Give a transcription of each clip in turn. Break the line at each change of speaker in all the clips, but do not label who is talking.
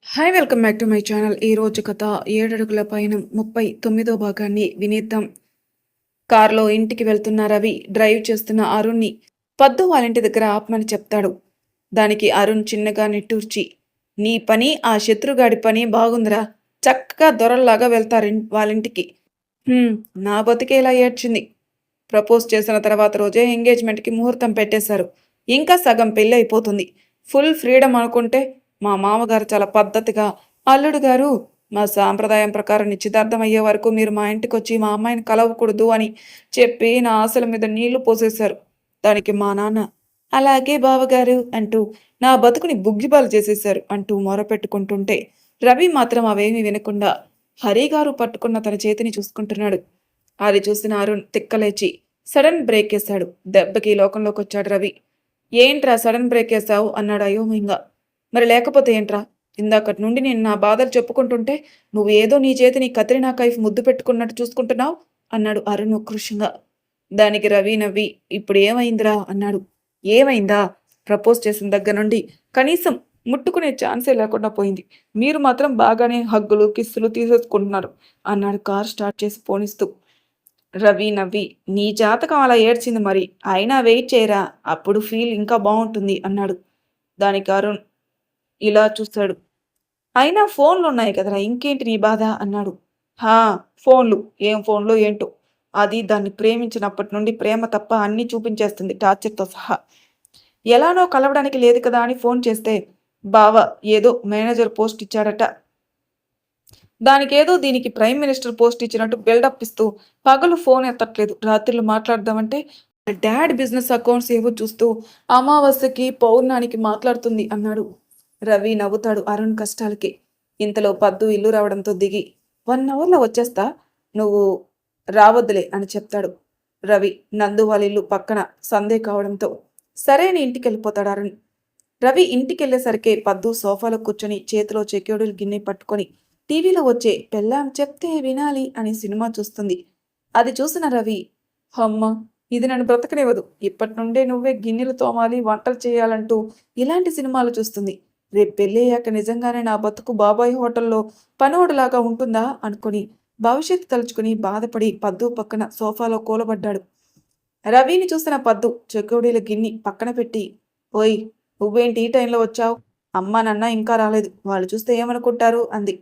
Hi welcome back to my channel. ఈ రోజు కథ 7 అడుగుల పయనం 39వ భాగాన్ని వినేద్దాం. కారులో ఇంటికి వెళ్తున్న రవి డ్రైవ్ చేస్తున్న అరుణ్ని పద్దు వాళ్ళింటి దగ్గర ఆపమని చెప్తాడు. దానికి అరుణ్ చిన్నగా నిట్టూర్చి, నీ పని ఆ శత్రుగాడి పని బాగుందిరా, చక్కగా దొరల్లాగా వెళ్తారు వాళ్ళింటికి. "హ్మ్, నా బతికే ఇలా ఏడ్చింది. ప్రపోజ్ చేసిన తర్వాత రోజే ఎంగేజ్మెంట్కి ముహూర్తం పెట్టేశారు. ఇంకా సగం పెళ్ళి అయిపోతుంది. ఫుల్ ఫ్రీడమ్ అనుకుంటే మా మామగారు చాలా పద్ధతిగా, అల్లుడు గారు మా సాంప్రదాయం ప్రకారం నిశ్చితార్థం అయ్యే వరకు మీరు మా ఇంటికి వచ్చి మా అమ్మాయిని కలవకూడదు అని చెప్పి నా ఆశల మీద నీళ్లు పోసేశారు. దానికి మా నాన్న అలాగే బావగారు అంటూ నా బతుకుని బుగ్గిపాలు చేసేశారు అంటూ మొరపెట్టుకుంటుంటే రవి మాత్రం అవేమీ వినకుండా హరిగారు పట్టుకున్న తన చేతిని చూసుకుంటున్నాడు. అది చూసిన అరుణ్ తిక్కలేచి సడన్ బ్రేక్ వేశాడు. దెబ్బకి లోకంలోకి వచ్చాడు రవి. ఏంట్రా సడన్ బ్రేక్ వేశావు అన్నాడు అయోమయంగా. మరి లేకపోతే ఏంట్రా, ఇందాకటి నుండి నేను నా బాధలు చెప్పుకుంటుంటే నువ్వు ఏదో నీ చేతిని కత్రినా కైఫ్ ముద్దు పెట్టుకున్నట్టు చూసుకుంటున్నావు అన్నాడు అరుణ్ ఉక్రోషంగా. దానికి రవి నవ్వి ఇప్పుడు ఏమైందిరా అన్నాడు. ఏమైందా, ప్రపోజ్ చేసిన దగ్గర నుండి కనీసం ముట్టుకునే ఛాన్సే లేకుండా పోయింది. మీరు మాత్రం బాగానే హగ్గులు కిస్సులు తీసేసుకుంటున్నారు అన్నాడు కార్ స్టార్ట్ చేసి పోనిస్తూ. రవి నవ్వి నీ జాతకం అలా ఏడ్చింది మరి, అయినా వెయిట్ చేయరా, అప్పుడు ఫీల్ ఇంకా బాగుంటుంది అన్నాడు. దానికి అరుణ్ ఇలా చూశాడు. అయినా ఫోన్లు ఉన్నాయి కదరా, ఇంకేంటి నీ బాధ అన్నాడు. హా, ఫోన్లు ఏం ఫోన్లు ఏంటో, అది దాన్ని ప్రేమించినప్పటి నుండి ప్రేమ తప్ప అన్నీ చూపించేస్తుంది టార్చర్తో సహా. ఎలానో కలవడానికి లేదు కదా అని ఫోన్ చేస్తే బావ ఏదో మేనేజర్ పోస్ట్ ఇచ్చాడట, దానికేదో దీనికి ప్రైమ్ మినిస్టర్ పోస్ట్ ఇచ్చినట్టు బిల్డప్ ఇస్తూ పగలు ఫోన్ ఎత్తట్లేదు, రాత్రులు మాట్లాడదామంటే డాడ్ బిజినెస్ అకౌంట్స్ ఏవో చూస్తూ అమావాస్యకి పౌర్ణానికి మాట్లాడుతుంది అన్నాడు. రవి నవ్వుతాడు అరుణ్ కష్టాలకి. ఇంతలో పద్దు ఇల్లు రావడంతో దిగి 1 అవర్లో వచ్చేస్తా, నువ్వు రావద్దులే అని చెప్తాడు. రవి నందు వాళ్ళ ఇల్లు పక్కన సందే కావడంతో సరే అని ఇంటికి వెళ్ళిపోతాడు అరుణ్. రవి ఇంటికెళ్లేసరికి పద్దు సోఫాలో కూర్చొని చేతిలో చెక్యోడులు గిన్నె పట్టుకొని టీవీలో వచ్చే పెళ్ళాం చెప్తే వినాలి అని సినిమా చూస్తుంది. అది చూసిన రవి, అమ్మ ఇది నన్ను బ్రతకనివ్వదు, ఇప్పటి నుండే నువ్వే గిన్నెలు తోమాలి వంటలు చేయాలంటూ ఇలాంటి సినిమాలు చూస్తుంది. రేపు పెళ్ళయ్యాక నిజంగానే నా బతుకు బాబాయ్ హోటల్లో పనోడులాగా ఉంటుందా అనుకుని భవిష్యత్తు తలుచుకుని బాధపడి పద్దు పక్కన సోఫాలో కూలబడ్డాడు. రవిని చూసిన పద్దు చెకోడీల గిన్నె పక్కన పెట్టి, ఓయ్ నువ్వేంటి ఈ టైంలో వచ్చావు, అమ్మా నాన్న ఇంకా రాలేదు, వాళ్ళు చూస్తే ఏమనుకుంటారు అంది.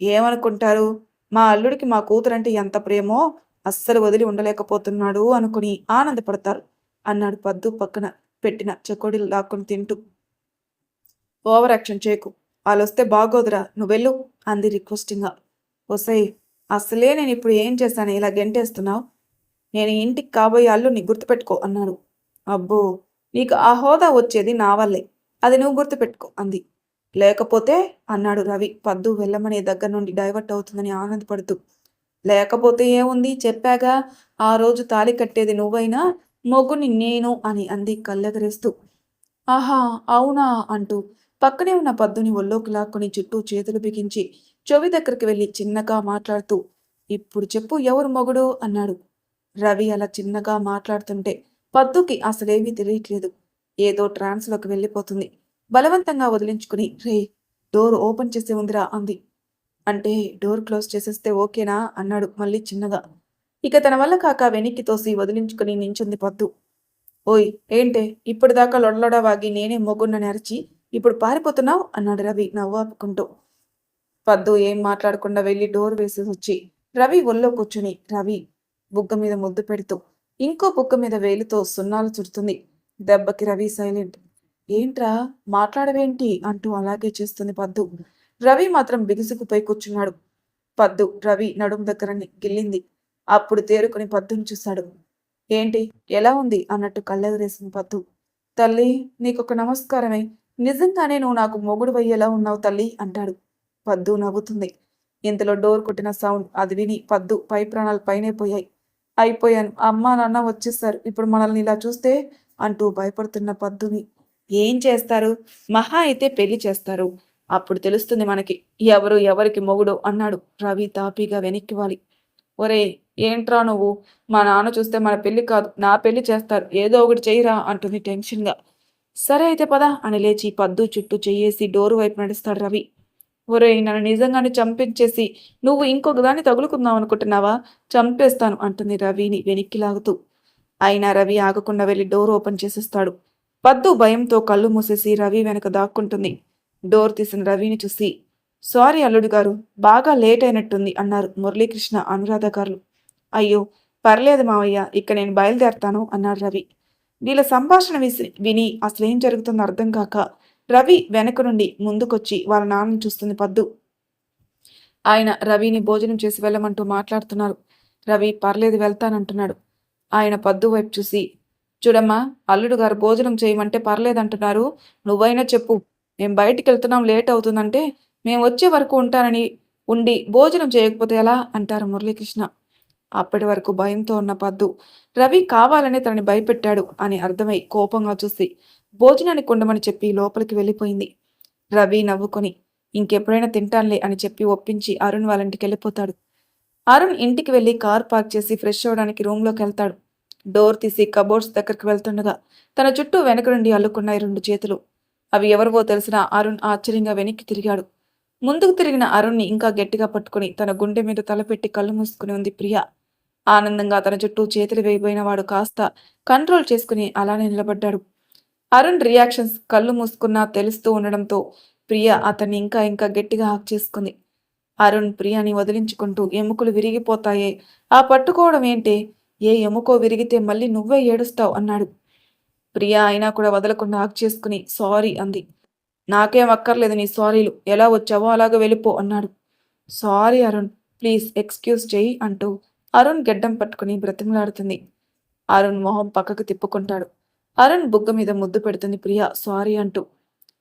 ఏమనుకుంటారు, మా అల్లుడికి మా కూతురంటే ఎంత ప్రేమో అస్సలు వదిలి ఉండలేకపోతున్నాడు అనుకుని ఆనందపడతారు అన్నాడు పద్దు పక్కన పెట్టిన చెకోడీలు లాక్కుని తింటూ. ఓవర్ యాక్షన్ చేయకు, వాళ్ళొస్తే బాగోదురా, నువ్వెళ్ళు అంది రిక్వెస్టింగ్గా. ఒసై, అసలే నేను ఇప్పుడు ఏం చేశాను ఇలా గెంటేస్తున్నావు, నేను ఇంటికి కాబోయే అల్లుని గుర్తుపెట్టుకో అన్నాడు. అబ్బో, నీకు ఆ హోదా వచ్చేది నా వల్లే, అది నువ్వు గుర్తుపెట్టుకో అంది. లేకపోతే అన్నాడు రవి పద్దు వెళ్ళమనే దగ్గర నుండి డైవర్ట్ అవుతుందని ఆనందపడుతూ. లేకపోతే ఏముంది చెప్పాగా, ఆ రోజు తాళి కట్టేది నువ్వైనా మొగుని నేను అని అంది కళ్ళెగరేస్తూ. ఆహా అవునా అంటూ పక్కనే ఉన్న పద్దుని ఒళ్ళోకి లాక్కుని చుట్టూ చేతులు బిగించి చెవి దగ్గరికి వెళ్ళి చిన్నగా మాట్లాడుతూ, ఇప్పుడు చెప్పు ఎవరు మొగుడు అన్నాడు. రవి అలా చిన్నగా మాట్లాడుతుంటే పద్దుకి అసలేమీ తెలియట్లేదు. ఏదో ట్రాన్స్లోకి వెళ్ళిపోతుంది. బలవంతంగా వదిలించుకుని రే, డోర్ ఓపెన్ చేసే ఉందిరా అంది. అంటే డోర్ క్లోజ్ చేసేస్తే ఓకేనా అన్నాడు మళ్ళీ చిన్నగా. ఇక తన వల్ల కాక వెనక్కి తోసి వదిలించుకుని నించుంది పద్దు. ఓయ్ ఏంటే, ఇప్పటిదాకా లొడలొడ వాగి నేనే మొగున్నని అరిచి ఇప్పుడు పారిపోతున్నావు అన్నాడు రవి నవ్వాపుకుంటూ. పద్దు ఏం మాట్లాడకుండా వెళ్ళి డోర్ వేసేసి వచ్చి రవి ఒళ్ళో కూర్చుని రవి బుగ్గ మీద ముద్దు పెడుతూ ఇంకో బుగ్గ మీద వేలితో సున్నాలు చుడుతుంది. దెబ్బకి రవి సైలెంట్. ఏంట్రా మాట్లాడవేంటి అంటూ అలాగే చేస్తుంది పద్దు. రవి మాత్రం బిగుసుకుపోయి కూర్చున్నాడు. పద్దు రవి నడుము దగ్గర గిల్లింది. అప్పుడు తేరుకుని పద్దుని చూశాడు. ఏంటి ఎలా ఉంది అన్నట్టు కళ్ళెగరేసింది పద్దు. తల్లి నీకొక నమస్కారమే, నిజంగానే నువ్వు నాకు మొగుడు వయ్యేలా ఉన్నావు తల్లి అంటాడు. పద్దు నవ్వుతుంది. ఇంతలో డోర్ కొట్టిన సౌండ్ అది విని పద్దు పై ప్రాణాలు పైనే పోయాయి. అయిపోయాను, అమ్మా నాన్న వచ్చేసారు, ఇప్పుడు మనల్ని ఇలా చూస్తే అంటూ భయపడుతున్న పద్దుని. ఏం చేస్తారు, మహా అయితే పెళ్లి చేస్తారు, అప్పుడు తెలుస్తుంది మనకి ఎవరు ఎవరికి మొగుడో అన్నాడు రవి తాపీగా వెనక్కి వాలి. ఒరే ఏంట్రా నువ్వు, మా నాన్న చూస్తే మన పెళ్లి కాదు నా పెళ్లి చేస్తారు, ఏదో ఒకటి చెయ్యిరా అంటుంది టెన్షన్గా. సరే అయితే పద అని లేచి పద్దు చుట్టూ చెయ్యేసి డోరు వైపు నడుస్తాడు రవి. ఒరేయ్! నన్ను నిజంగానే చంపించేసి నువ్వు ఇంకొక దాన్ని తగులుకుందాం అనుకుంటున్నావా? చంపేస్తాను అంటుంది రవిని వెనక్కి లాగుతూ. అయినా రవి ఆగకుండా వెళ్లి డోర్ ఓపెన్ చేసేస్తాడు. పద్దు భయంతో కళ్ళు మూసేసి రవి వెనక దాక్కుంటుంది. డోర్ తీసిన రవిని చూసి సారీ అల్లుడు గారు, బాగా లేట్ అయినట్టుంది అన్నారు మురళీకృష్ణ, అనురాధ గారు. అయ్యో! పర్లేదు మావయ్య, ఇక నేను బయలుదేరతాను అన్నాడు రవి. వీళ్ళ సంభాషణ విని అసలేం జరుగుతుందో అర్థం కాక రవి వెనక నుండి ముందుకొచ్చి వాళ్ళ నాన్నని చూస్తుంది పద్దు. ఆయన రవిని భోజనం చేసి వెళ్ళమంటూ మాట్లాడుతున్నారు. రవి పర్లేదు వెళ్తానంటున్నాడు. ఆయన పద్దు వైపు చూసి చూడమ్మా, అల్లుడు గారు భోజనం చేయమంటే పర్లేదంటున్నారు. నువ్వైనా చెప్పు. మేము బయటికెళ్తున్నాం, లేట్ అవుతుందంటే మేము వచ్చే వరకు ఉంటానని ఉండి భోజనం చేయకపోతే ఎలా అంటారు మురళీకృష్ణ. అప్పటి వరకు భయంతో ఉన్న పద్దు రవి కావాలనే తనని భయపెట్టాడు అని అర్థమై కోపంగా చూసి భోజనానికి ఉండమని చెప్పి లోపలికి వెళ్ళిపోయింది. రవి నవ్వుకొని ఇంకెప్పుడైనా తింటానులే అని చెప్పి ఒప్పించి అరుణ్ వాళ్ళ ఇంటికి వెళ్ళిపోతాడు. అరుణ్ ఇంటికి వెళ్ళి కార్ పార్క్ చేసి ఫ్రెష్ అవడానికి రూమ్లోకి వెళ్తాడు. డోర్ తీసి కబోర్డ్స్ దగ్గరికి వెళ్తుండగా తన చుట్టూ వెనక నుండి అల్లుకున్నాయి 2 చేతులు. అవి ఎవరివో తెలిసిన అరుణ్ ఆశ్చర్యంగా వెనక్కి తిరిగాడు. ముందుకు తిరిగిన అరుణ్ని ఇంకా గట్టిగా పట్టుకుని తన గుండె మీద తలపెట్టి కళ్ళు మూసుకుని ఉంది ప్రియ. ఆనందంగా తన చుట్టూ చేతులు వేయబోయిన వాడు కాస్త కంట్రోల్ చేసుకుని అలానే నిలబడ్డాడు. అరుణ్ రియాక్షన్స్ కళ్ళు మూసుకున్నా తెలుస్తూ ఉండడంతో ప్రియ అతన్ని ఇంకా ఇంకా గట్టిగా హాక్ చేసుకుంది. అరుణ్ ప్రియని వదిలించుకుంటూ ఎముకలు విరిగిపోతాయే, ఆ పట్టుకోవడం ఏంటే, ఏ ఎముకో విరిగితే మళ్ళీ నువ్వే ఏడుస్తావు అన్నాడు. ప్రియ అయినా కూడా వదలకుండా హాక్ చేసుకుని సారీ అంది. నాకేం అక్కర్లేదు నీ సారీలు, ఎలా వచ్చావో అలాగే వెళ్ళిపో అన్నాడు. సారీ అరుణ్, ప్లీజ్ ఎక్స్క్యూజ్ చెయ్యి అంటూ అరుణ్ గెడ్డం పట్టుకుని బ్రతిమలాడుతుంది. అరుణ్ మొహం పక్కకు తిప్పుకుంటాడు. అరుణ్ బుగ్గ మీద ముద్దు పెడుతుంది ప్రియ సారీ అంటూ.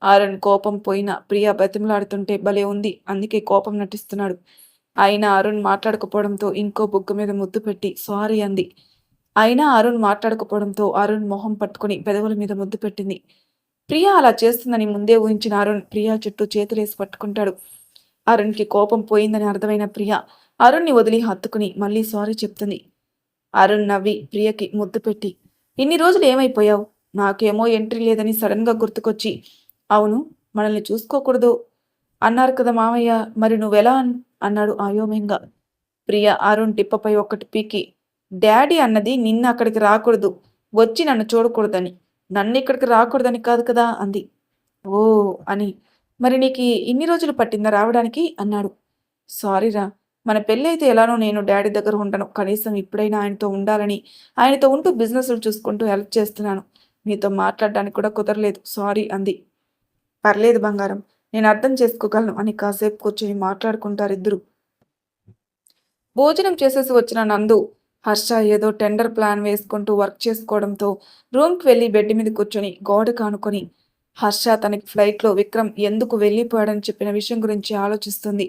అరుణ్ కోపం పోయినా ప్రియ బ్రతిమలాడుతుంటే భలే ఉంది, అందుకే కోపం నటిస్తున్నాడు. అయినా అరుణ్ మాట్లాడకపోవడంతో ఇంకో బుగ్గ మీద ముద్దు పెట్టి సారీ అంది. అయినా అరుణ్ మాట్లాడకపోవడంతో అరుణ్ మొహం పట్టుకుని పెదవుల మీద ముద్దు పెట్టింది. ప్రియ అలా చేస్తుందని ముందే ఊహించిన అరుణ్ ప్రియ చుట్టూ చేతులేసి పట్టుకుంటాడు. అరుణ్కి కోపం పోయిందని అర్థమైన ప్రియ అరుణ్ని వదిలి హత్తుకుని మళ్ళీ సారీ చెప్తుంది. అరుణ్ నవ్వి ప్రియకి ముద్దు పెట్టి ఇన్ని రోజులు ఏమైపోయావు? నాకేమో ఎంట్రీ లేదని సడన్గా గుర్తుకొచ్చి అవును, మనల్ని చూసుకోకూడదు అన్నారు కదా మామయ్య, మరి నువ్వెలా అన్నాడు అయోమయంగా. ప్రియ అరుణ్ టిప్పపై ఒక్కటి పీకి డాడీ అన్నది నిన్న అక్కడికి రాకూడదు, వచ్చి నన్ను చూడకూడదని, నన్ను ఇక్కడికి రాకూడదని కాదు కదా అంది. ఓ అని, మరి నీకు ఇన్ని రోజులు పట్టిందా రావడానికి అన్నాడు. సారీరా, మన పెళ్ళైతే ఎలానో నేను డాడీ దగ్గర ఉండను, కనీసం ఇప్పుడైనా ఆయనతో ఉండాలని ఆయనతో ఉంటూ బిజినెస్లు చూసుకుంటూ హెల్ప్ చేస్తున్నాను, నీతో మాట్లాడడానికి కూడా కుదరలేదు, సారీ అంది. పర్లేదు బంగారం, నేను అర్థం చేసుకోగలను అని కాసేపు కూర్చొని మాట్లాడుకుంటారిద్దరు. భోజనం చేసేసి వచ్చిన నందు హర్ష ఏదో టెండర్ ప్లాన్ వేసుకుంటూ వర్క్ చేసుకోవడంతో రూమ్కి వెళ్ళి బెడ్ మీద కూర్చొని గోడ కానుకొని హర్ష తనకి ఫ్లైట్లో విక్రమ్ ఎందుకు వెళ్ళిపోయాడని చెప్పిన విషయం గురించి ఆలోచిస్తుంది.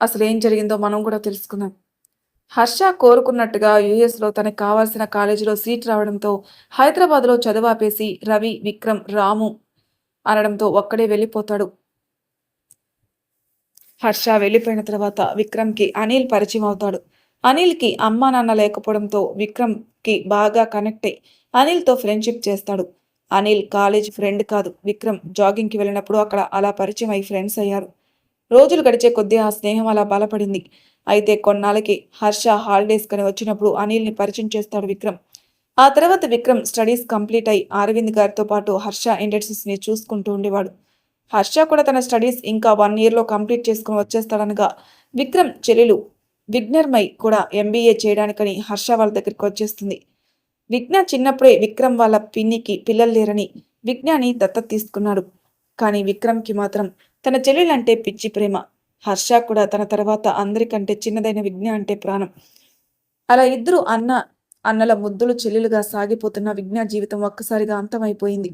అసలు ఏం జరిగిందో మనం కూడా తెలుసుకుందాం. హర్ష కోరుకున్నట్టుగా యుఎస్లో తనకు కావాల్సిన కాలేజీలో సీట్ రావడంతో హైదరాబాద్లో చదువాపేసి రవి, విక్రమ్, రాము అనడంతో ఒక్కడే వెళ్ళిపోతాడు. హర్ష వెళ్ళిపోయిన తర్వాత విక్రమ్కి అనిల్ పరిచయం అవుతాడు. అనిల్కి అమ్మా నాన్న లేకపోవడంతో విక్రమ్కి బాగా కనెక్ట్ అయ్యి అనిల్తో ఫ్రెండ్షిప్ చేస్తాడు. అనిల్ కాలేజ్ ఫ్రెండ్ కాదు, విక్రమ్ జాగింగ్కి వెళ్ళినప్పుడు అక్కడ అలా పరిచయం అయి ఫ్రెండ్స్ అయ్యారు. రోజులు గడిచే కొద్దీ ఆ స్నేహం అలా బలపడింది. అయితే కొన్నాళ్ళకి హర్ష హాలిడేస్ కని వచ్చినప్పుడు అనిల్ని పరిచయం చేస్తాడు విక్రమ్. ఆ తర్వాత విక్రమ్ స్టడీస్ కంప్లీట్ అయి అరవింద్ గారితో పాటు హర్ష ఇండస్ట్రీస్ని చూసుకుంటూ ఉండేవాడు. హర్ష కూడా తన స్టడీస్ ఇంకా 1 ఇయర్లో కంప్లీట్ చేసుకుని వచ్చేస్తాడనగా విక్రమ్ చెల్లెలు విఘ్నర్మై కూడా ఎంబీఏ చేయడానికని హర్ష వాళ్ళ దగ్గరికి వచ్చేస్తుంది. విఘ్న చిన్నప్పుడే విక్రమ్ వాళ్ళ పిన్నికి పిల్లలు లేరని విఘ్నాని దత్తత తీసుకున్నాడు. కానీ విక్రమ్కి మాత్రం తన చెల్లెలంటే పిచ్చి ప్రేమ. హర్ష కూడా తన తర్వాత అందరికంటే చిన్నదైన విఘ్న అంటే ప్రాణం. అలా ఇద్దరు అన్నల ముద్దులు చెల్లెలుగా సాగిపోతున్న విఘ్న జీవితం ఒక్కసారిగా అంతమైపోయింది.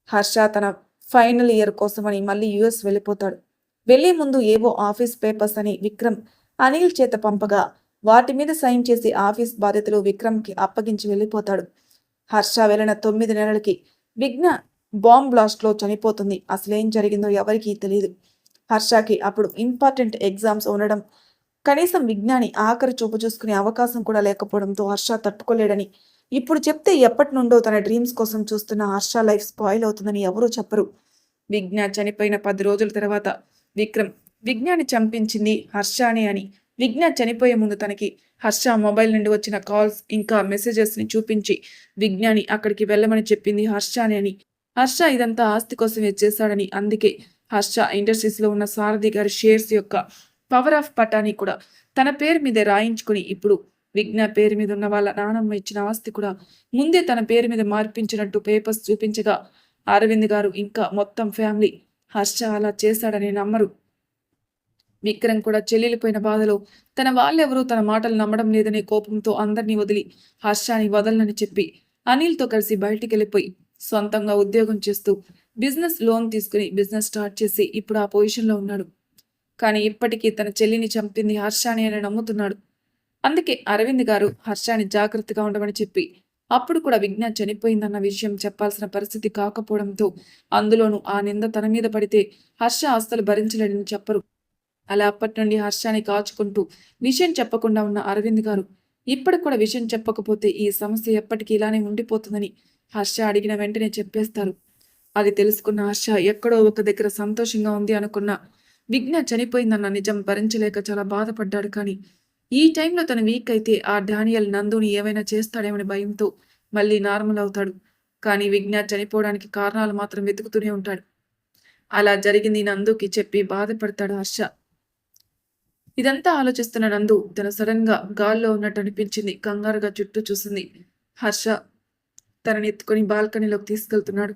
హర్ష తన ఫైనల్ ఇయర్ కోసమని మళ్ళీ యుఎస్ వెళ్ళిపోతాడు. వెళ్లే ముందు ఏవో ఆఫీస్ పేపర్స్ అని విక్రమ్ అనిల్ చేత పంపగా వాటి మీద సైన్ చేసి ఆఫీస్ బాధ్యతలు విక్రమ్కి అప్పగించి వెళ్ళిపోతాడు. హర్ష వెళ్ళిన 9 నెలలకి విఘ్న బాంబ్ బ్లాస్ట్లో చనిపోతుంది. అసలేం జరిగిందో ఎవరికీ తెలియదు. హర్షకి అప్పుడు ఇంపార్టెంట్ ఎగ్జామ్స్ ఉండడం, కనీసం విజ్ఞాని ఆఖరి చూపు చూసుకునే అవకాశం కూడా లేకపోవడంతో హర్ష తట్టుకోలేడని, ఇప్పుడు చెప్తే ఎప్పటి నుండో తన డ్రీమ్స్ కోసం చూస్తున్న హర్ష లైఫ్ స్పాయిల్ అవుతుందని ఎవరూ చెప్పరు. విజ్ఞ చనిపోయిన 10 రోజుల తర్వాత విక్రమ్ విజ్ఞాని చంపించింది హర్షానే అని విజ్ఞ చనిపోయే ముందు తనకి హర్ష మొబైల్ నుండి వచ్చిన కాల్స్ ఇంకా మెసేజెస్ని చూపించి విజ్ఞాని అక్కడికి వెళ్ళమని చెప్పింది హర్షానే అని హర్ష ఇదంతా ఆస్తి కోసమే చేశాడని అందుకే హర్ష ఇండస్ట్రీస్లో ఉన్న సారథి గారి షేర్స్ యొక్క పవర్ ఆఫ్ పటాని కూడా తన పేరు మీదే రాయించుకుని ఇప్పుడు విజ్ఞ పేరు మీద ఉన్న వాళ్ళ నానమ్మ ఇచ్చిన ఆస్తి కూడా ముందే తన పేరు మీద మార్పించినట్టు పేపర్స్ చూపించగా అరవింద్ గారు ఇంకా మొత్తం ఫ్యామిలీ హర్ష అలా చేశాడని నమ్మరు. విక్రమ్ కూడా చెల్లెలిపోయిన బాధలో తన వాళ్ళెవరూ తన మాటలు నమ్మడం లేదనే కోపంతో అందరినీ వదిలి హర్షాని వదలనని చెప్పి అనిల్తో కలిసి బయటికి వెళ్ళిపోయి సొంతంగా ఉద్యోగం చేస్తూ బిజినెస్ లోన్ తీసుకుని బిజినెస్ స్టార్ట్ చేసి ఇప్పుడు ఆ పొజిషన్లో ఉన్నాడు. కానీ ఇప్పటికీ తన చెల్లిని చంపింది హర్షాని అని నమ్ముతున్నాడు. అందుకే అరవింద్ గారు హర్షాని జాగ్రత్తగా ఉండమని చెప్పి అప్పుడు కూడా విజ్ఞ చనిపోయిందన్న విషయం చెప్పాల్సిన పరిస్థితి కాకపోవడంతో అందులోనూ ఆ నింద తన మీద పడితే హర్ష అస్సలు భరించలేడని చెప్పరు. అలా అప్పటి నుండి హర్షాని కాచుకుంటూ విషయం చెప్పకుండా ఉన్న అరవింద్ గారు ఇప్పటికి కూడా విషయం చెప్పకపోతే ఈ సమస్య ఎప్పటికీ ఇలానే ఉండిపోతుందని హర్ష అడిగిన వెంటనే చెప్పేస్తారు. అది తెలుసుకున్న హర్ష ఎక్కడో ఒక దగ్గర సంతోషంగా ఉంది అనుకున్న విజ్ఞ చనిపోయిందన్న నిజం భరించలేక చాలా బాధపడ్డాడు. కానీ ఈ టైంలో తను వీక్ అయితే ఆ డానియల్ నందుని ఏమైనా చేస్తాడేమని భయంతో మళ్ళీ నార్మల్ అవుతాడు. కానీ విజ్ఞ చనిపోవడానికి కారణాలు మాత్రం వెతుకుతూనే ఉంటాడు. అలా జరిగింది నందుకి చెప్పి బాధపడతాడు హర్ష. ఇదంతా ఆలోచిస్తున్న నందు తన సడన్ గా గాల్లో ఉన్నట్టు అనిపించింది. కంగారుగా చుట్టూ చూసింది. హర్ష తనని ఎత్తుకొని బాల్కనీలోకి తీసుకెళ్తున్నాడు.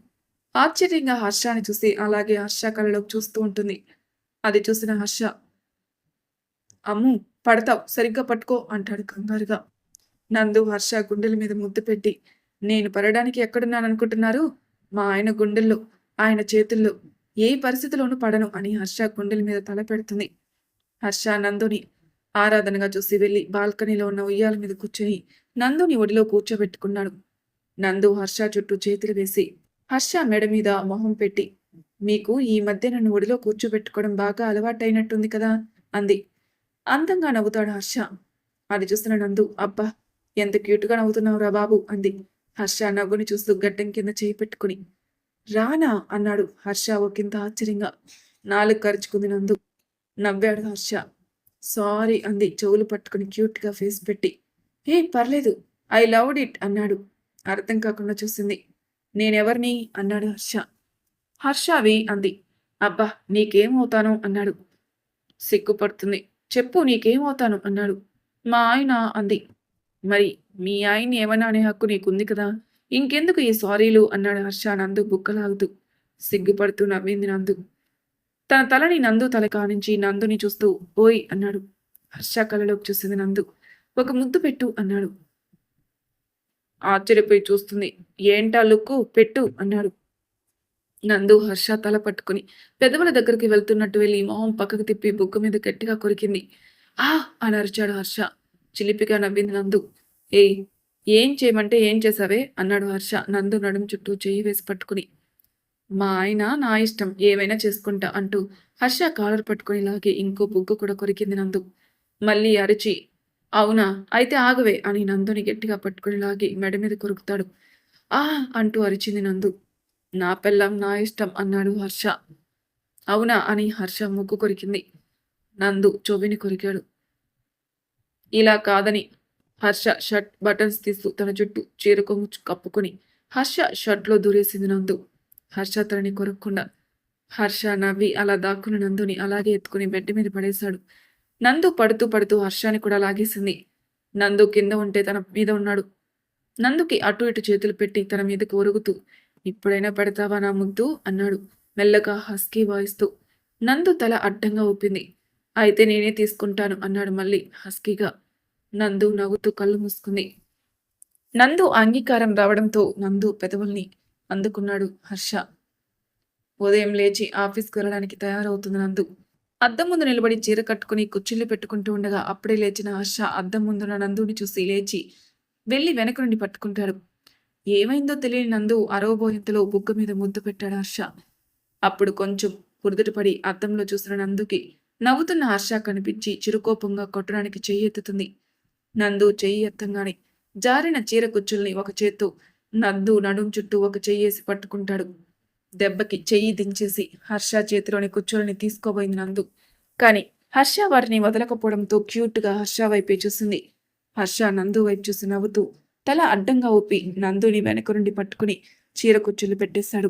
ఆశ్చర్యంగా హర్షాని చూసి అలాగే హర్ష కళ్ళలోకి చూస్తూ ఉంటుంది. అది చూసిన హర్ష, అమ్ము పడతావు, సరిగ్గా పట్టుకో అంటాడు కంగారుగా. నందు హర్ష గుండెల మీద ముద్దు పెట్టి, నేను పడడానికి ఎక్కడున్నాననుకుంటున్నారు? మా ఆయన గుండెల్లో, ఆయన చేతుల్లో, ఏ పరిస్థితిలోనూ పడను అని హర్ష గుండెల మీద తల పెడుతుంది. హర్ష నందుని ఆరాధనగా చూసి వెళ్ళి బాల్కనీలో ఉన్న ఉయ్యాల మీద కూర్చొని నందుని ఒడిలో కూర్చోబెట్టుకున్నాడు. నందు హర్ష చుట్టూ చేతులు వేసి హర్ష మెడ మీద మొహం పెట్టి, మీకు ఈ మధ్య నన్ను ఒడిలో కూర్చోబెట్టుకోవడం బాగా అలవాటైనట్టుంది కదా అంది. అందంగా నవ్వుతాడు హర్ష. అది చూసిన నందు, అబ్బా ఎంత క్యూట్గా నవ్వుతున్నావురా బాబు అంది. హర్ష నవ్వుని చూస్తూ గడ్డం కింద చేయి పెట్టుకుని, రానా అన్నాడు హర్ష ఒకంత ఆశ్చర్యంగా. నాలుగు ఖర్చుకుంది నందు. నవ్వాడు హర్ష. సారీ అంది చెవులు పట్టుకుని క్యూట్గా ఫేస్ పెట్టి. పర్లేదు, ఐ లవ్డ్ ఇట్ అన్నాడు. అర్థం కాకుండా చూసింది. నేనెవరిని అన్నాడు హర్ష. హర్షవి అంది. అబ్బా నీకేమవుతాను అన్నాడు. సిగ్గుపడుతుంది. చెప్పు నీకేమవుతాను అన్నాడు. మా ఆయన అంది. మరి మీ ఆయన్ని ఏమన్నా అనే హక్కు నీకుంది కదా, ఇంకెందుకు ఈ సారీలు అన్నాడు హర్ష నందు బుక్కలాగుతూ. సిగ్గుపడుతూ నవ్వింది నందు. తన తలని నందు తల కానించి నందుని చూస్తూ ఓయ్ అన్నాడు. హర్ష కళ్ళలోకి చూసింది నందు. ఒక ముద్దు పెట్టు అన్నాడు. ఆశ్చర్యపోయి చూస్తుంది. ఏంటా లుక్కు, పెట్టు అన్నాడు. నందు హర్ష తల పట్టుకుని పెదవుల దగ్గరికి వెళ్తున్నట్టు వెళ్ళి మొహం పక్కకు తిప్పి బుగ్గ మీద గట్టిగా కొరికింది. ఆ అని అరిచాడు హర్ష. చిలిపిగా నవ్వింది నందు. ఏయ్ ఏం చేయమంటే ఏం చేసావే అన్నాడు హర్ష నందు నడుం చుట్టూ చెయ్యి వేసి పట్టుకుని. మా ఆయన నా ఇష్టం, ఏమైనా చేసుకుంటా అంటూ హర్ష కాలర్ పట్టుకుని లాగి ఇంకో బుగ్గ కూడా కొరికింది నందు. మళ్ళీ అరిచి, అవునా అయితే ఆగవే అని నందుని గట్టిగా పట్టుకుని లాగి మెడ మీద కొరుకుతాడు. ఆ అంటూ అరిచింది నందు. నా పెళ్ళం నా ఇష్టం అన్నాడు హర్ష. అవునా అని హర్ష ముక్కు కొరికింది. నందు చెవిని కొరికాడు. ఇలా కాదని హర్ష షర్ట్ బటన్స్ తీస్తూ తన జుట్టు చీర కొంగు కప్పుకొని హర్ష షర్ట్లో దూరేసింది నందు. హర్ష తనని కొరక్కుండా. హర్ష నవ్వి అలా దాక్కుని నందుని అలాగే ఎత్తుకుని బెడ్ మీద పడేశాడు. నందు పడుతూ పడుతూ హర్షాని కూడా లాగేసింది. నందు కింద ఉంటే తన మీద ఉన్నాడు. నందుకి అటు ఇటు చేతులు పెట్టి తన మీదకు ఒరుగుతూ, ఇప్పుడైనా పెడతావా నా ముద్దు అన్నాడు మెల్లగా హస్కీ వాయిస్తూ. నందు తల అడ్డంగా ఊపింది. అయితే నేనే తీసుకుంటాను అన్నాడు మళ్ళీ హస్కీగా. నందు నవ్వుతూ కళ్ళు మూసుకుంది. నందు అంగీకారం రావడంతో నందు పెదవుల్ని అందుకున్నాడు హర్ష. ఉదయం లేచి ఆఫీస్కి వెళ్ళడానికి తయారవుతుంది నందు. అద్దం ముందు నిలబడి చీర కట్టుకుని కుచ్చిళ్ళు పెట్టుకుంటూ ఉండగా అప్పుడే లేచిన హర్ష అద్దం ముందున్న నందుని చూసి లేచి వెళ్ళి వెనక నుండి పట్టుకుంటాడు. ఏమైందో తెలియని నందు అరవబోయేంతలో బుగ్గ మీద ముద్దు పెట్టాడు హర్ష. అప్పుడు కొంచెం కుదుటపడి అద్దంలో చూసిన నందుకి నవ్వుతున్న హర్ష కనిపించి చిరుకోపంగా కొట్టడానికి చెయ్యి ఎత్తుతుంది. నందు చెయ్యి ఎత్తంగానే జారిన చీర కుచ్చుల్ని ఒక చేత్తో నందు నడుం చుట్టూ ఒక చెయ్యేసి పట్టుకుంటాడు. దెబ్బకి చెయ్యి దించేసి హర్ష చేతిలోని కుర్చీలని తీసుకోబోయింది నందు. కానీ హర్ష వారిని వదలకపోవడంతో క్యూట్గా హర్ష వైపే చూసింది. హర్ష నందు వైపు చూసి నవ్వుతూ తల అడ్డంగా ఊపి నందుని వెనక నుండి పట్టుకుని చీర కుర్చీలు పెట్టేశాడు.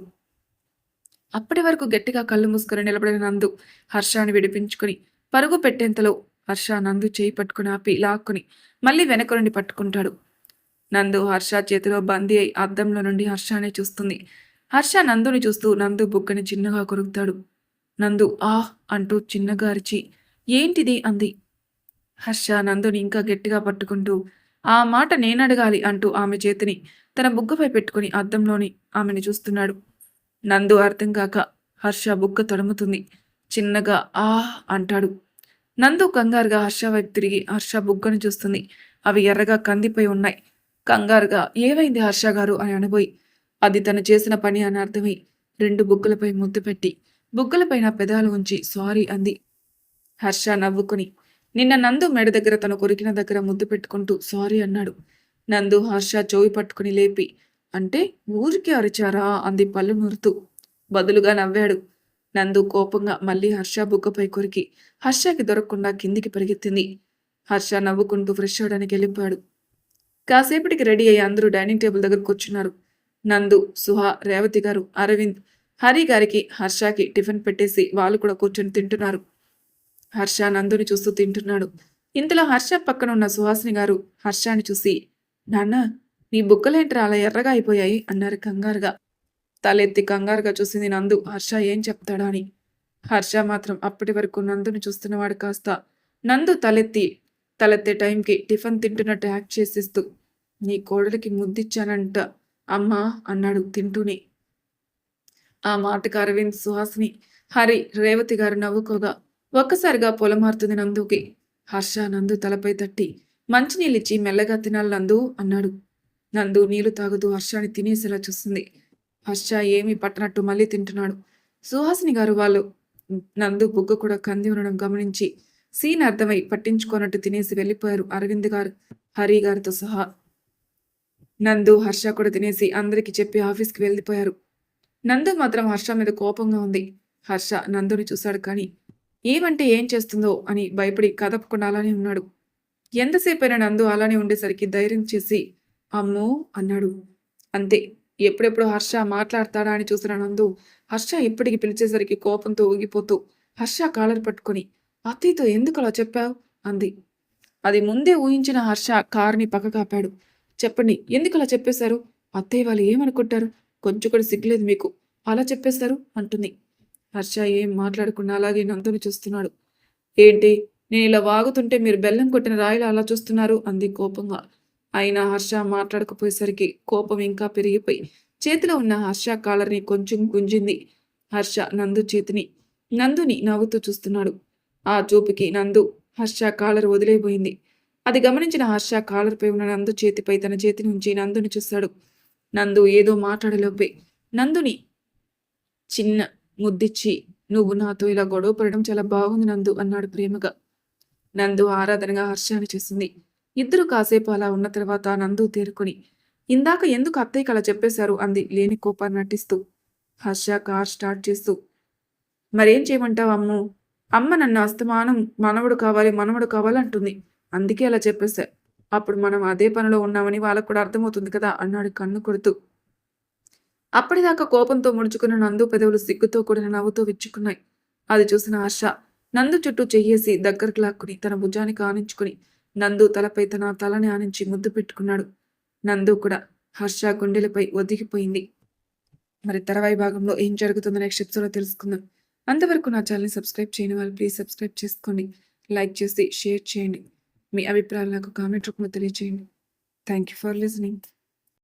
అప్పటి వరకు గట్టిగా కళ్ళు మూసుకొని నిలబడిన నందు హర్షాన్ని విడిపించుకుని పరుగు పెట్టేంతలో హర్ష నందు చేయి పట్టుకుని ఆపి లాక్కుని మళ్ళీ వెనక నుండి పట్టుకుంటాడు. నందు హర్ష చేతిలో బందీ అయి అద్దంలో నుండి హర్షానే చూస్తుంది. హర్ష నందుని చూస్తూ నందు బుగ్గని చిన్నగా కొరుకుతాడు. నందు ఆహ్ అంటూ చిన్నగా అరిచి ఏంటిది అంది. హర్ష నందుని ఇంకా గట్టిగా పట్టుకుంటూ ఆ మాట నేనడగాలి అంటూ ఆమె చేతిని తన బుగ్గపై పెట్టుకుని అద్దంలోని ఆమెను చూస్తున్నాడు. నందు అర్థం కాక హర్ష బుగ్గ తడుముతుంది. చిన్నగా ఆహ్ అంటాడు. నందు కంగారుగా హర్ష వైపు తిరిగి హర్ష బుగ్గను చూస్తుంది. అవి ఎర్రగా కందిపోయి ఉన్నాయి. కంగారుగా ఏమైంది హర్ష గారు అని అనబోయి అది తను చేసిన పని అని అర్థమై 2 బుగ్గలపై ముద్దు పెట్టి బుగ్గలపైన పెదాలు ఉంచి సారీ అంది. హర్ష నవ్వుకుని నిన్న నందు మెడ దగ్గర తను కొరికిన దగ్గర ముద్దు పెట్టుకుంటూ సారీ అన్నాడు. నందు హర్ష చెవి పట్టుకుని లేపి అంటే ఊరికి అరిచారా అంది పళ్ళు నూరుతూ. బదులుగా నవ్వాడు. నందు కోపంగా మళ్ళీ హర్ష బుగ్గపై కొరికి హర్షకి దొరకకుండా కిందికి పరిగెత్తింది. హర్ష నవ్వుకుంటూ ఫ్రెష్ అవడానికి వెళ్ళిపోయాడు. కాసేపటికి రెడీ అయ్యి అందరూ డైనింగ్ టేబుల్ దగ్గర కూర్చున్నారు. నందు, సుహా, రేవతి గారు, అరవింద్, హరి గారికి హర్షకి టిఫిన్ పెట్టేసి వాళ్ళు కూడా కూర్చొని తింటున్నారు. హర్ష నందుని చూస్తూ తింటున్నాడు. ఇంతలో హర్ష పక్కన ఉన్న సుహాసిని గారు హర్షాని చూసి నాన్న నీ బుగ్గలేంట్రా అలా ఎర్రగా అయిపోయాయి అన్నారు కంగారుగా. తలెత్తి కంగారుగా చూసింది నందు హర్ష ఏం చెప్తాడా అని. హర్ష మాత్రం అప్పటి వరకు నందుని చూస్తున్నవాడు కాస్త నందు తలెత్తే టైంకి టిఫిన్ తింటున్నట్టు యాక్ట్ చేసిస్తూ నీ కోడలికి ముద్దిచ్చానంట అమ్మా అన్నాడు తింటూనే. ఆ మాటకు అరవింద్, సుహాసిని, హరి, రేవతి గారు నవ్వుకోగా ఒక్కసారిగా పొలమారుతుంది నందుకి. హర్ష నందు తలపై తట్టి మంచినీళ్ళిచ్చి మెల్లగా తినాలి నందు అన్నాడు. నందు నీళ్లు తాగుతూ హర్షాన్ని తినేసేలా చూస్తుంది. హర్ష ఏమీ పట్టనట్టు మళ్ళీ తింటున్నాడు. సుహాసిని గారు వాళ్ళు నందు బుగ్గ కూడా కంది ఉండడం గమనించి సీన్ అర్థమై పట్టించుకోనట్టు తినేసి వెళ్ళిపోయారు అరవింద్ గారు, హరి గారితో సహా. నందు, హర్ష కూడా తినేసి అందరికీ చెప్పి ఆఫీస్కి వెళ్ళిపోయారు. నందు మాత్రం హర్ష మీద కోపంగా ఉంది. హర్ష నందుని చూశాడు కానీ ఏమంటే ఏం చేస్తుందో అని భయపడి కదపకుండా అలానే ఉన్నాడు. ఎంతసేపైనా నందు అలానే ఉండేసరికి ధైర్యం చేసి అమ్మో అన్నాడు. అంతే. ఎప్పుడెప్పుడు హర్ష మాట్లాడతాడా అని చూసిన నందు హర్ష ఇప్పటికి పిలిచేసరికి కోపంతో ఊగిపోతూ హర్ష కాలర్ పట్టుకొని అత్తయ్యతో ఎందుకు అలా చెప్పావు అంది. అది ముందే ఊహించిన హర్ష కారుని పక్కకాపాడు. చెప్పండి ఎందుకు అలా చెప్పేశారు? అత్తయ్య వాళ్ళు ఏమనుకుంటారు? కొంచెం కూడా సిగ్గులేదు మీకు, అలా చెప్పేశారు అంటుంది. హర్ష ఏం మాట్లాడకుండా అలాగే నందుని చూస్తున్నాడు. ఏంటి నేను ఇలా వాగుతుంటే మీరు బెల్లం కొట్టిన రాయిలా అలా చూస్తున్నారు అంది కోపంగా. అయినా హర్ష మాట్లాడకపోయేసరికి కోపం ఇంకా పెరిగిపోయి చేతిలో ఉన్న హర్ష కాలర్ని కొంచెం గుంజింది. హర్ష నందుని నవ్వుతూ చూస్తున్నాడు. ఆ చూపుకి నందు హర్ష కాలర్ వదిలేపోయింది. అది గమనించిన హర్ష కాలర్పై ఉన్న నందు చేతిపై తన చేతి నుంచి నందుని చూశాడు. నందు ఏదో మాట్లాడలేపే నందుని చిన్న ముద్దిచ్చి నువ్వు నాతో ఇలా గొడవ పడడం చాలా బాగుంది నందు అన్నాడు ప్రేమగా. నందు ఆరాధనగా హర్షాన్ని చూసింది. ఇద్దరు కాసేపు అలా ఉన్న తర్వాత నందు తేరుకొని ఇందాక ఎందుకు అత్తయ్యకి అలా చెప్పేశారు అంది లేని కోపాన్ని నటిస్తూ. హర్ష కార్ స్టార్ట్ చేస్తూ మరేం చేయమంటావు అమ్ము, అమ్మ నన్ను అస్తమానం మనవడు కావాలి అంటుంది. అందుకే అలా చెప్పేశా. అప్పుడు మనం అదే పనిలో ఉన్నామని వాళ్ళకు కూడా అర్థమవుతుంది కదా అన్నాడు కన్ను కొడుతూ. అప్పటిదాకా కోపంతో ముడుచుకున్న నందు పెదవులు సిగ్గుతో కూడిన నవ్వుతో విచ్చుకున్నాయి. అది చూసిన హర్ష నందు చుట్టూ చెయ్యేసి దగ్గరకు లాక్కుని తన భుజానికి ఆనించుకుని నందు తలపై తన తలని ఆనించి ముద్దు పెట్టుకున్నాడు. నందు కూడా హర్ష గుండెలపై ఒదిగిపోయింది. మరి తర్వాయి భాగంలో ఏం జరుగుతుందో నెక్స్ట్ ఎపిసోడ్లో తెలుసుకుందాం. అంతవరకు నా ఛానల్ని సబ్స్క్రైబ్ చేయని వాళ్ళు ప్లీజ్ సబ్స్క్రైబ్ చేసుకోండి. లైక్ చేసి షేర్ చేయండి. మీ అభిప్రాయాలు నాకు కామెంట్ రూపంలో తెలియజేయండి. Thank you for listening.